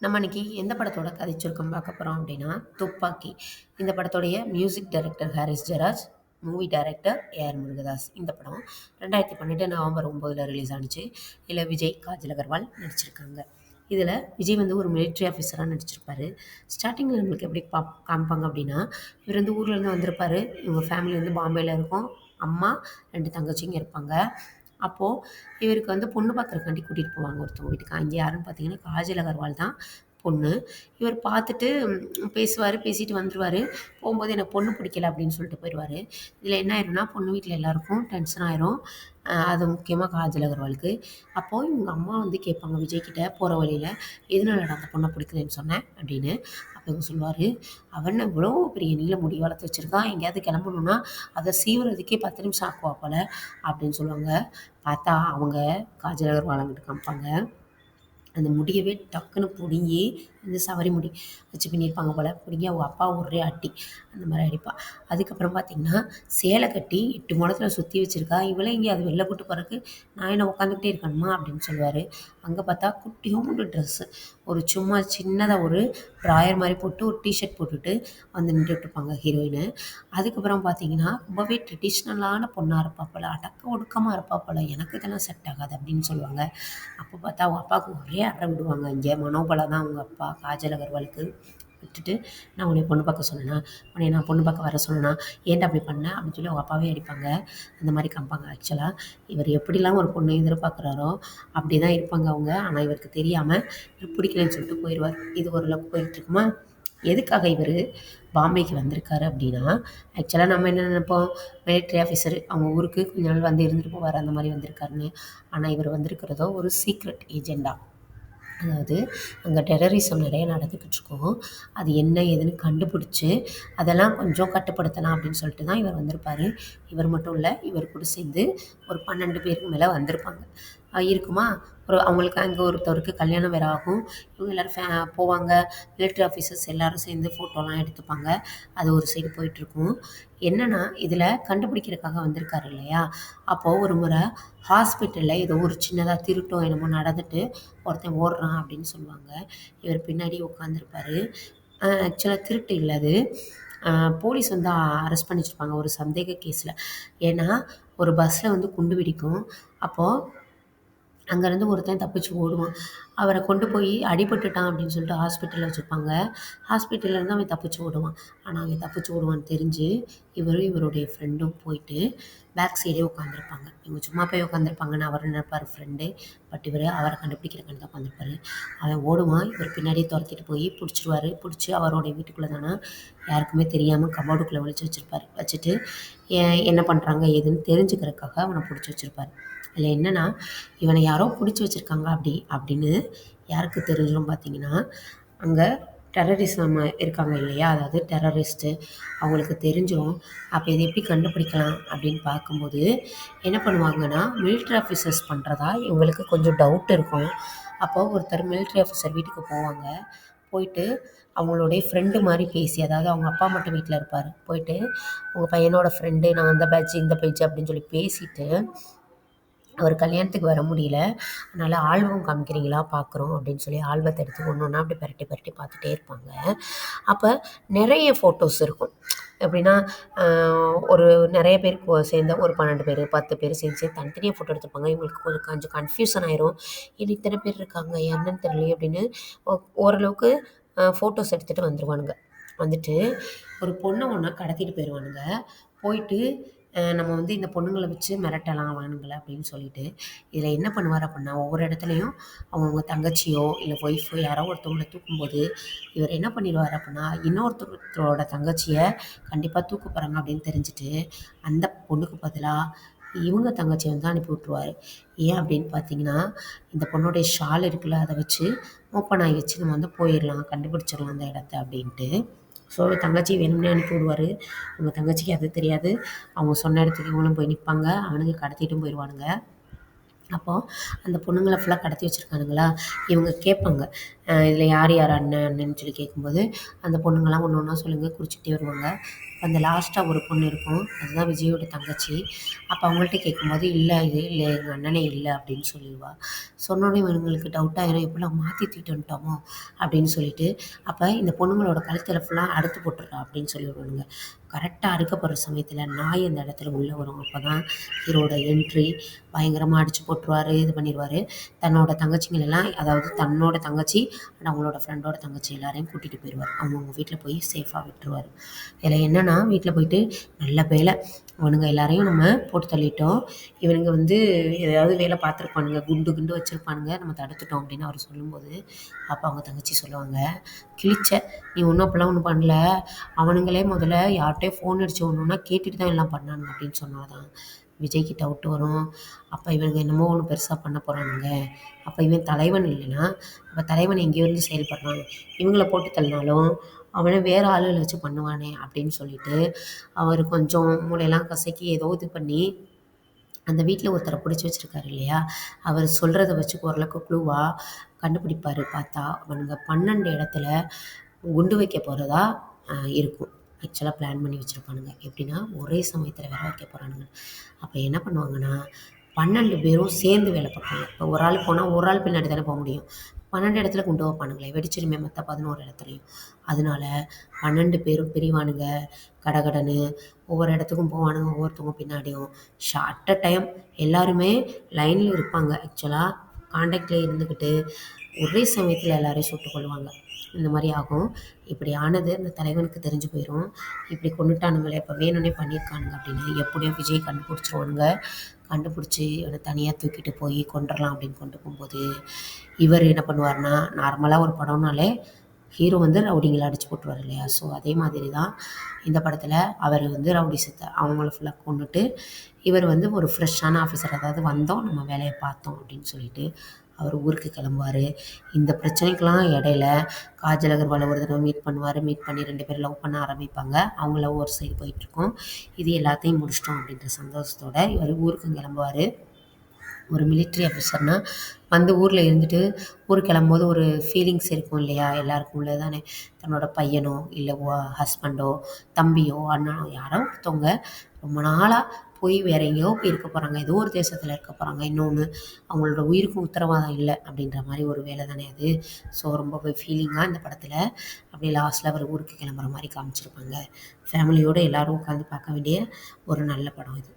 நம்ம இன்னைக்கு எந்த படத்தோட கதை சுருக்கம் பார்க்க போகிறோம் அப்படின்னா துப்பாக்கி. இந்த படத்தோடைய music director Harris Jeraj, movie director AR Murugadoss. இந்த படம் 2012 நவம்பர் 9 ரிலீஸ் ஆனிச்சு. இதில் விஜய், காஜல் அகர்வால் நடிச்சிருக்காங்க. இதில் விஜய் வந்து ஒரு மிலிட்ரி ஆஃபீஸராக நடிச்சிருப்பாரு. ஸ்டார்டிங்கில் நம்மளுக்கு எப்படி காமிப்பாங்க அப்படின்னா, இவர் வந்து ஊர்லேருந்து வந்திருப்பாரு. இவங்க ஃபேமிலி வந்து பாம்பேயில் இருக்கும். அம்மா 2 தங்கச்சிங்க இருப்பாங்க. அப்போது இவருக்கு வந்து பொண்ணு பார்க்குறக்காண்டி கூட்டிகிட்டு போவாங்க ஒருத்தவங்க வீட்டுக்கு. அங்கே யாருன்னு பார்த்தீங்கன்னா காஜல் அகர்வால் தான் பொண்ணு. இவர் பார்த்துட்டு பேசுவார், பேசிட்டு வந்துருவார். போகும்போது எனக்கு பொண்ணு பிடிக்கல அப்படின்னு சொல்லிட்டு போயிடுவார். இதில் என்ன ஆயிரும்னா, பொண்ணு வீட்டில் எல்லாருக்கும் டென்ஷன் ஆயிரும். அது முக்கியமாக காஜல் அகர்வாலுக்கு. அப்போது இவங்க அம்மா வந்து கேட்பாங்க விஜய்கிட்ட போகிற வழியில், "எதனாலடா அந்த பொண்ணை பிடிக்கலன்னு சொன்னேன்?" அப்படின்னு. அப்போ இவங்க சொல்லுவார், "அவன் இவ்வளோ பெரிய நீள முடி வளர்த்து வச்சுருக்கான், எங்கேயாவது கிளம்பணுன்னா அதை சீவுறதுக்கே 10 நிமிஷம் ஆக்குவா போல" அப்படின்னு சொல்லுவாங்க. பார்த்தா அவங்க காஜல் அகர்வால் அங்கிட்டு காமிப்பாங்க. அந்த முடியவே டக்குன்னு புடுங்கி, இந்த சவரி முடி வச்சு பின்னியிருப்பாங்க போல. பிடுங்கி அவங்க அப்பா ஒரே அடி. அந்த மாரி அடிப்பா. அதுக்கப்புறம் பார்த்தீங்கன்னா, சேலை கட்டி 8 முழத்துல சுத்தி வச்சிருக்கா. இவள எங்கேயாவது வெளில கூட்டு போறதுக்கு நான் என்ன உட்காந்துக்கிட்டே இருக்கணுமா? அப்படின்னு சொல்லுவாரு. அங்க பார்த்தா குட்டியோண்டு ட்ரெஸ்ஸு. ஒரு சும்மா சின்னதா ஒரு ட்ராயர் மாரி போட்டு, ஒரு டீ ஷர்ட் போட்டுட்டு வந்து நின்றுட்டுருப்பாங்க ஹீரோயினு. அதுக்கப்புறம் பார்த்தீங்கன்னா, ரொம்பவே ட்ரெடிஷ்னலான பொண்ணா இருப்பா போல. அடக்க ஒடுக்கமா இருப்பா போல. எனக்கு இதெல்லாம் செட் ஆகாது அப்படின்னு சொல்லுவாங்க. அப்போ பார்த்தா அவங்க அப்பாவுக்கு ஒரே அறை விடுவாங்க. இங்கே மனோபலா தான் அவங்க அப்பா காஜல் அகர்வாலுக்கு. விட்டுட்டு, "நான் உன்னைய பொண்ணு பார்க்க சொன்னேனா? உன்னைய நான் பொண்ணு பார்க்க வர சொன்னேனா? ஏன்டா அப்படி பண்ண?" அப்படின்னு சொல்லி அவங்க அப்பாவே அடிப்பாங்க. அந்த மாரி காமிப்பாங்க. ஆக்சுவலா இவர் எப்படிலாம் ஒரு பொண்ண எதிர்பார்க்குறாரோ, அப்படி தான் இருப்பாங்க அவங்க. ஆனா இவருக்கு தெரியாம, இவருக்கு பிடிக்கலன்னு சொல்லிட்டு போயிருவாரு. இது ஓரளவுக்கு போயிட்டுருக்குமா? எதுக்காக இவரு பாம்பேக்கு வந்திருக்காரு அப்படின்னா, ஆக்சுவலா நம்ம என்ன நெனைப்போம், மிலிட்ரி ஆஃபீசரு அவங்க ஊருக்கு கொஞ்ச நாள் வந்து இருந்துட்டு போவாரு, அந்த மாரி வந்திருக்காருன்னு. ஆனா இவர் வந்திருக்கிறதோ ஒரு சீக்ரெட் ஏஜெண்டா. அதாவது அங்கே டெரரிசம் நிறைய நடந்துக்கிட்டு இருக்கும். அது என்ன ஏதுன்னு கண்டுபிடிச்சு, அதெல்லாம் கொஞ்சம் கட்டுப்படுத்தலாம் அப்படின்னு சொல்லிட்டு தான் இவர் வந்திருப்பாரு. இவர் மட்டும் இல்ல, இவர் கூட சேர்ந்து ஒரு 12 பேருக்கு மேல வந்திருப்பாங்க. இருக்குமா, அவங்களுக்கு அங்கே ஒருத்தருக்கு கல்யாணம் வேற ஆகும். இவங்க எல்லாரும் போவாங்க. மிலிட்ரி ஆஃபீசர்ஸ் எல்லாரும் சேர்ந்து ஃபோட்டோலாம் எடுத்துப்பாங்க. அது ஒரு சைடு போயிட்டுருக்கும். என்னன்னா, இதில கண்டுபிடிக்கிறதுக்காக வந்திருக்காரு இல்லையா? அப்போ ஒரு முறை ஹாஸ்பிட்டல்ல ஏதோ ஒரு சின்னதா திருட்டோ என்னமோ நடந்துட்டு ஒருத்தன் ஓடுறான் அப்படின்னு சொல்லுவாங்க. இவர் பின்னாடி உட்காந்துருப்பாரு. ஆக்சுவலா திருட்டு இல்ல அது. அ போலீஸ் வந்து அரெஸ்ட் பண்ணி வச்சிருப்பாங்க ஒரு சந்தேக கேஸ்ல. ஏன்னா, ஒரு பஸ்ல வந்து குண்டு வெடிக்கும். அப்போ அங்கேருந்து ஒருத்தன் தப்பிச்சு ஓடுவான். அவர கொண்டு போய் அடிபட்டுட்டான் அப்படின்னு சொல்லிட்டு ஹாஸ்பிட்டல்ல வச்சிருப்பாங்க. ஹாஸ்பிட்டல்லேருந்து அவன் தப்பிச்சு ஓடுவான். ஆனா, அவன் தப்பிச்சு ஓடுவான்னு தெரிஞ்சு, இவரும் இவருடைய ஃப்ரெண்டும் போயிட்டு பேக் சைடே உட்காந்துருப்பாங்க. இவங்க சும்மா போய் உட்காந்துருப்பாங்கன்னு அவர் நினைப்பாரு ஃப்ரெண்டு. பட் இவரு அவர கண்டுபிடிக்கிறக்காண்டி தான் உட்காந்துருப்பாரு. அவன் ஓடுவான். இவர் பின்னாடியே தொரத்திட்டு போய் புடிச்சுருவாரு. புடிச்சு அவருடைய வீட்டுக்குள்ள தான யாருக்குமே தெரியாம கபோர்டுக்குள்ள ஒளிச்சு வச்சிருப்பாரு. வச்சுட்டு என்ன பண்றாங்க ஏதுன்னு தெரிஞ்சுக்கிறதுக்காக அவன புடிச்சு வச்சிருப்பாரு. அதில என்னன்னா, இவன யாரோ புடிச்சு வச்சிருக்காங்க அப்படின்னு யாருக்கு தெரிஞ்சிரும் பார்த்தீங்கன்னா, அங்க டெரரிசம் இருக்காங்க இல்லையா? அதாவது டெரரிஸ்ட்டு அவங்களுக்கு தெரிஞ்சிரும். அப்ப இத எப்படி கண்டுபிடிக்கலாம் அப்படின்னு பார்க்கும்போது, என்ன பண்ணுவாங்கன்னா, மிலிட்ரி ஆஃபீசர்ஸ் பண்றதா இவங்களுக்கு கொஞ்சம் டவுட் இருக்கும். அப்போ ஒருத்தர் மிலிட்ரி ஆஃபீசர் வீட்டுக்கு போவாங்க. போயிட்டு அவங்களுடைய ஃப்ரெண்டு மாரி பேசி, அதாவது அவங்க அப்பா மட்டும் வீட்ல இருப்பாரு. போயிட்டு, "உங்க பையனோட ஃப்ரெண்டு நான் அந்த பேட்ச், இந்த பேட்ச்" அப்படின்னு சொல்லி பேசிட்டு அவர் கல்யாணத்துக்கு வர முடியல. அதனால ஆல்பம் காமிக்கிறீங்களா பார்க்குறோம் அப்படின்னு சொல்லி ஆல்பத்த எடுத்து ஒண்ணு ஒண்ணா அப்படி பெரட்டி பெரட்டி பார்த்துட்டே இருப்பாங்க. அப்ப நெறைய ஃபோட்டோஸ் இருக்கும். எப்படின்னா, அ ஒரு நெறைய பேர் சேர்ந்த ஒரு 12 பேரு, 10 பேரு சேர்ந்து சேர்ந்து தனித்தனியா ஃபோட்டோ எடுத்திருப்பாங்க. இவங்களுக்கு கொஞ்சம் கன்ஃப்யூஷன் ஆயிரும். என்ன இத்தன பேர் இருக்காங்க, என்னன்னு தெரியலையே அப்படின்னு ஓரளவுக்கு ஃபோட்டோஸ் எடுத்துட்டு வந்துருவானுங்க. வந்துட்டு ஒரு பொண்ண ஒண்ண கடத்திட்டு போயிருவானுங்க. போயிட்டு நம்ம வந்து இந்த பொண்ணுங்கள வச்சு மிரட்டலாம் அவனுங்கள அப்படின்னு சொல்லிட்டு, இதில என்ன பண்ணுவாரு அப்படின்னா, ஒவ்வொரு இடத்துலயும் அவங்கவங்க தங்கச்சியோ, இல்ல ஒய்ஃபோ யாரோ ஒருத்தவங்கள தூக்கும்போது, இவர் என்ன பண்ணிருவாரு அப்படின்னா, இன்னொருத்தரோட தங்கச்சிய கண்டிப்பா தூக்க போறாங்க அப்படின்னு தெரிஞ்சுட்டு, அந்த பொண்ணுக்கு பதிலா இவங்க தங்கச்சிய வந்து அனுப்பி விட்டுருவாரு. ஏன் அப்படின்னு பார்த்தீங்கன்னா, இந்த பொண்ணுடைய ஷால் இருக்குல்ல, அத வச்சு ஓப்பன் ஆயி வச்சு நம்ம வந்து போயிரலாம், கண்டுபிடிச்சிடலாம் அந்த இடத்த அப்படின்ட்டு. ஸோ தங்கச்சிய வேணும்னே அனுப்பி விடுவாரு. அவங்க தங்கச்சிக்கு அது தெரியாது. அவங்க சொன்ன இடத்துக்கு இவங்களும் போய் நிப்பாங்க. அவனுங்க கடத்திட்டும் போயிருவானுங்க. அப்போ அந்த பொண்ணுங்கள ஃபுல்லா கடத்தி வச்சிருக்கானுங்களா, இவங்க கேட்பாங்க. இதில் யார் யார் அண்ணன் அண்ணன்னு சொல்லி கேட்கும்போது அந்த பொண்ணுங்கலாம் ஒன்று ஒன்றா சொல்லுங்க குறிச்சிக்கிட்டே வருவாங்க. அந்த லாஸ்ட்டா ஒரு பொண்ணு இருக்கும். அதுதான் விஜயோட தங்கச்சி. அப்போ அவங்கள்ட்ட கேட்கும்போது, இல்ல எங்க அண்ணனே இல்ல அப்படின்னு சொல்லிருவா. சொன்னோனே இவனுங்களுக்கு டவுட் ஆயிரும். எப்படிலாம் மாத்தி தூக்கிட்டு வந்துட்டோமோ அப்படின்னு சொல்லிட்டு, அப்ப இந்த பொண்ணுங்களோட கழுத்துல ஃபுல்லா அறுத்து போட்டுறா அப்படின்னு சொல்லிருவானுங்க. கரெக்ட்டா அறுக்கப்படுற சமயத்துல நாய் அந்த இடத்துல உள்ள வரும். அப்பதான் ஹீரோட என்ட்ரி பயங்கரமா அடிச்சு போட்டுருவாரு, இது பண்ணிருவாரு. தன்னோட தங்கச்சிங்களெல்லாம் அதாவது தன்னோட தங்கச்சி அண்ட் அவங்களோட ஃப்ரெண்டோட தங்கச்சி எல்லாரையும் கூட்டிட்டு போயிருவாரு. அவங்கவங்க வீட்ல போய் சேஃபா விட்டுருவாரு. இதுல என்னன்னா, வீட்ல போயிட்டு நல்ல வேளை அவனுங்க எல்லாரையும் நம்ம போட்டு தள்ளிட்டோம். இவனுங்க வந்து எதையாவது வேலை பார்த்துருப்பானுங்க. குண்டு கிண்டு வச்சிருப்பானுங்க. நம்ம தடுத்துட்டோம் அப்படின்னு அவரு சொல்லும்போது, அப்ப அவங்க தங்கச்சி சொல்லுவாங்க, "கிழிச்ச! நீ ஒண்ணும் அப்பலாம் ஒண்ணும் பண்ணல. அவனுங்களே முதல்ல யார்ட்டயோ ஃபோன் அடிச்சு ஒண்ணு ஒண்ணா கேட்டுட்டு தான் எல்லாம் பண்ணானுங்க" அப்படின்னு சொன்னா தான் விஜய்க்கு டவுட் வரும். அப்ப இவனுங்க என்னமோ ஒண்ணு பெருசா பண்ண போறானுங்க. அப்ப இவன் தலைவன் இல்லைன்னா, அப்ப தலைவன் எங்கேயோ இருந்து செயல்படுறான். இவங்கள போட்டு தள்ளினாலும், அவன வேற ஆளுகள வச்சு பண்ணுவானே அப்படின்னு சொல்லிட்டு, அவரு கொஞ்சம் மூளையெல்லாம் கசக்கி ஏதோ இது பண்ணி, அந்த வீட்ல ஒருத்தர புடிச்சு வச்சிருக்காரு இல்லையா? அவரு சொல்றத வச்சு ஓரளவுக்கு க்ளூவா கண்டுபிடிப்பாரு பார்த்தா. அவனுங்க 12 இடத்துல குண்டு வைக்க போறதா இருக்கும். ஆக்சுவலா பிளான் பண்ணி வச்சிருப்பானுங்க. எப்படின்னா, ஒரே சமயத்துல வேற வைக்க போறானுங்க. அப்ப என்ன பண்ணுவாங்கன்னா, 12 பேரும் சேர்ந்து வேல பார்ப்பாங்க. இப்ப ஒரு ஆள் போனா, ஒரு ஆள் பின்னாடி தானே போ முடியும். 12 இடத்துல குண்டு வைப்பானுங்களே, வெடிச்சிருமே மத்த 11 இடத்துலயும். அதனால 12 பேரும் பிரிவானுங்க. கடகடன்னு ஒவ்வொரு இடத்துக்கும் போவானுங்க, ஒவ்வொருத்தவங்க பின்னாடியும். அட் அ டைம் எல்லாருமே லைன்ல இருப்பாங்க. ஆக்சுவலா கான்டாக்ட்ல இருந்துகிட்டு, ஒரே சமயத்துல எல்லாரையும் சுட்டுக் கொல்லுவாங்க. இந்த மாரி ஆகும். இப்படி ஆனது அந்த தலைவனுக்கு தெரிஞ்சு போயிரும். இப்படி கொன்னுட்டானுங்களே! அப்ப வேணும்னே பண்ணியிருக்கானுங்க அப்படின்னு. எப்படியோ விஜய் கண்டுபிடிச்சுருவானுங்க. கண்டுபிடிச்சு இவன தனியா தூக்கிட்டு போய் கொன்றலாம் அப்படின்னு கொண்டு போம்போது, இவரு என்ன பண்ணுவாருன்னா, நார்மலா ஒரு படம்னாலே ஹீரோ வந்து ரவுடிங்கள அடிச்சு போட்டுருவாரு இல்லையா? ஸோ அதே மாதிரி தான் இந்த படத்துல அவரு வந்து ரவுடிசத்த அவங்கள ஃபுல்லா கொன்னுட்டு, இவரு வந்து ஒரு ஃப்ரெஷ்ஷான ஆஃபீசர். அதாவது வந்தோம், நம்ம வேலைய பார்த்தோம் அப்படின்னு சொல்லிட்டு, அவரு ஊருக்கு கிளம்புவாரு. இந்த பிரச்சனைக்கெல்லாம் இடையில காஜல் அகர்வால ஒரு தடவ மீட் பண்ணுவாரு. மீட் பண்ணி 2 பேரும் லவ் பண்ண ஆரம்பிப்பாங்க. அவங்க லவ் ஒரு சைடு போயிட்டுருக்கும். இது எல்லாத்தையும் முடிச்சுட்டோம் அப்படின்ற சந்தோஷத்தோட இவரு ஊருக்கும் கிளம்புவாரு. ஒரு மிலிட்ரி ஆஃபீஸர்னா வந்து ஊர்ல இருந்துட்டு, ஊருக்கு கிளம்பும்போது ஒரு ஃபீலிங்ஸ் இருக்கும் இல்லையா? எல்லாருக்கும் உள்ளது தானே. தன்னோட பையனோ, இல்ல ஹஸ்பண்டோ, தம்பியோ, அண்ணனோ யாரோ ஒருத்தவங்க ரொம்ப நாளா போய் வேற எங்கேயோ போய் இருக்க போறாங்க. ஏதோ ஒரு தேசத்துல இருக்க போறாங்க. இன்னொன்னு அவங்களோட உயிருக்கும் உத்தரவாதம் இல்ல அப்படின்ற மாரி ஒரு வேலை தானே அது. ஸோ ரொம்ப ஃபீலிங்கா இந்த படத்துல அப்படியே லாஸ்ட்ல அவரு ஊருக்கு கிளம்புற மாரி காமிச்சிருப்பாங்க. ஃபேமிலியோட எல்லாரும் உட்காந்து பார்க்க வேண்டிய ஒரு நல்ல படம் இது.